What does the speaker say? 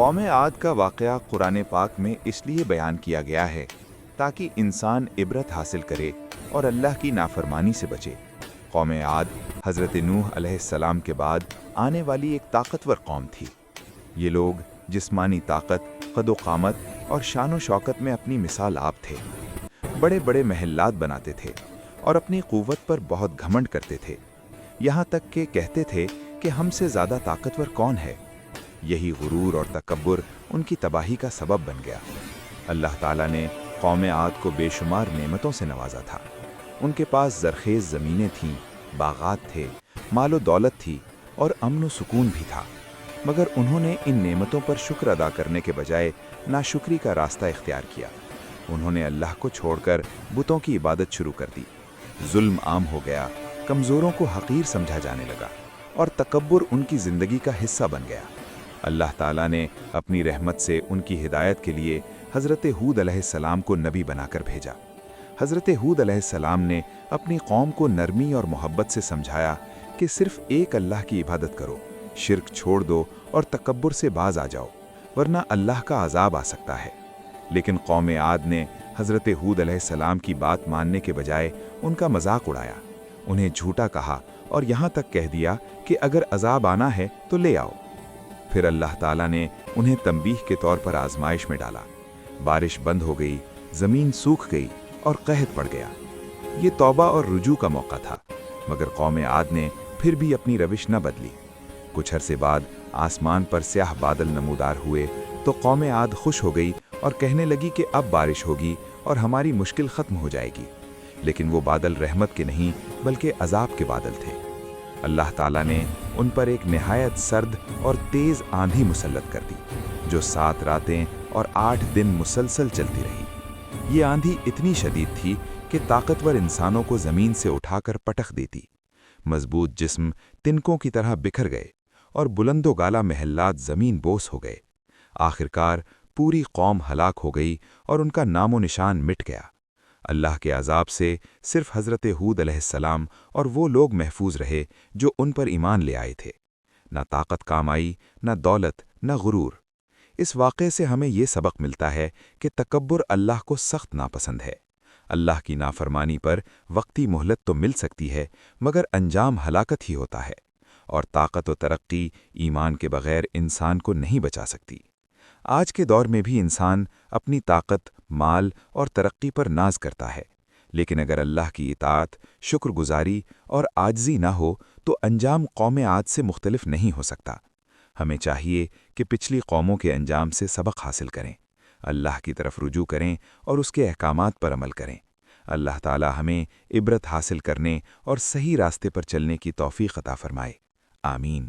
قوم عاد کا واقعہ قرآن پاک میں اس لیے بیان کیا گیا ہے تاکہ انسان عبرت حاصل کرے اور اللہ کی نافرمانی سے بچے۔ قوم عاد حضرت نوح علیہ السلام کے بعد آنے والی ایک طاقتور قوم تھی۔ یہ لوگ جسمانی طاقت، قد و قامت اور شان و شوکت میں اپنی مثال آپ تھے۔ بڑے بڑے محلات بناتے تھے اور اپنی قوت پر بہت گھمنڈ کرتے تھے، یہاں تک کہ کہتے تھے کہ ہم سے زیادہ طاقتور کون ہے۔ یہی غرور اور تکبر ان کی تباہی کا سبب بن گیا۔ اللہ تعالیٰ نے قوم عاد کو بے شمار نعمتوں سے نوازا تھا۔ ان کے پاس زرخیز زمینیں تھیں، باغات تھے، مال و دولت تھی اور امن و سکون بھی تھا، مگر انہوں نے ان نعمتوں پر شکر ادا کرنے کے بجائے ناشکری کا راستہ اختیار کیا۔ انہوں نے اللہ کو چھوڑ کر بتوں کی عبادت شروع کر دی۔ ظلم عام ہو گیا، کمزوروں کو حقیر سمجھا جانے لگا اور تکبر ان کی زندگی کا حصہ بن گیا۔ اللہ تعالیٰ نے اپنی رحمت سے ان کی ہدایت کے لیے حضرت ہود علیہ السلام کو نبی بنا کر بھیجا۔ حضرت ہود علیہ السلام نے اپنی قوم کو نرمی اور محبت سے سمجھایا کہ صرف ایک اللہ کی عبادت کرو، شرک چھوڑ دو اور تکبر سے باز آ جاؤ، ورنہ اللہ کا عذاب آ سکتا ہے۔ لیکن قوم عاد نے حضرت ہود علیہ السلام کی بات ماننے کے بجائے ان کا مذاق اڑایا، انہیں جھوٹا کہا اور یہاں تک کہہ دیا کہ اگر عذاب آنا ہے تو لے آؤ۔ پھر اللہ تعالیٰ نے انہیں تنبیہ کے طور پر آزمائش میں ڈالا۔ بارش بند ہو گئی، زمین سوکھ گئی اور قحط پڑ گیا۔ یہ توبہ اور رجوع کا موقع تھا، مگر قوم عاد نے پھر بھی اپنی روش نہ بدلی۔ کچھ عرصے بعد آسمان پر سیاہ بادل نمودار ہوئے تو قوم عاد خوش ہو گئی اور کہنے لگی کہ اب بارش ہوگی اور ہماری مشکل ختم ہو جائے گی۔ لیکن وہ بادل رحمت کے نہیں بلکہ عذاب کے بادل تھے۔ اللہ تعالیٰ نے ان پر ایک نہایت سرد اور تیز آندھی مسلط کر دی، جو 7 راتیں اور 8 دن مسلسل چلتی رہی۔ یہ آندھی اتنی شدید تھی کہ طاقتور انسانوں کو زمین سے اٹھا کر پٹخ دیتی۔ مضبوط جسم تنکوں کی طرح بکھر گئے اور بلند و گالا محلات زمین بوس ہو گئے۔ آخرکار پوری قوم ہلاک ہو گئی اور ان کا نام و نشان مٹ گیا۔ اللہ کے عذاب سے صرف حضرت ہود علیہ السلام اور وہ لوگ محفوظ رہے جو ان پر ایمان لے آئے تھے۔ نہ طاقت کام آئی، نہ دولت، نہ غرور۔ اس واقعے سے ہمیں یہ سبق ملتا ہے کہ تکبر اللہ کو سخت ناپسند ہے۔ اللہ کی نافرمانی پر وقتی مہلت تو مل سکتی ہے، مگر انجام ہلاکت ہی ہوتا ہے، اور طاقت و ترقی ایمان کے بغیر انسان کو نہیں بچا سکتی۔ آج کے دور میں بھی انسان اپنی طاقت، مال اور ترقی پر ناز کرتا ہے، لیکن اگر اللہ کی اطاعت، شکر گزاری اور عاجزی نہ ہو تو انجام قوم عاد سے مختلف نہیں ہو سکتا۔ ہمیں چاہیے کہ پچھلی قوموں کے انجام سے سبق حاصل کریں، اللہ کی طرف رجوع کریں اور اس کے احکامات پر عمل کریں۔ اللہ تعالی ہمیں عبرت حاصل کرنے اور صحیح راستے پر چلنے کی توفیق عطا فرمائے۔ آمین۔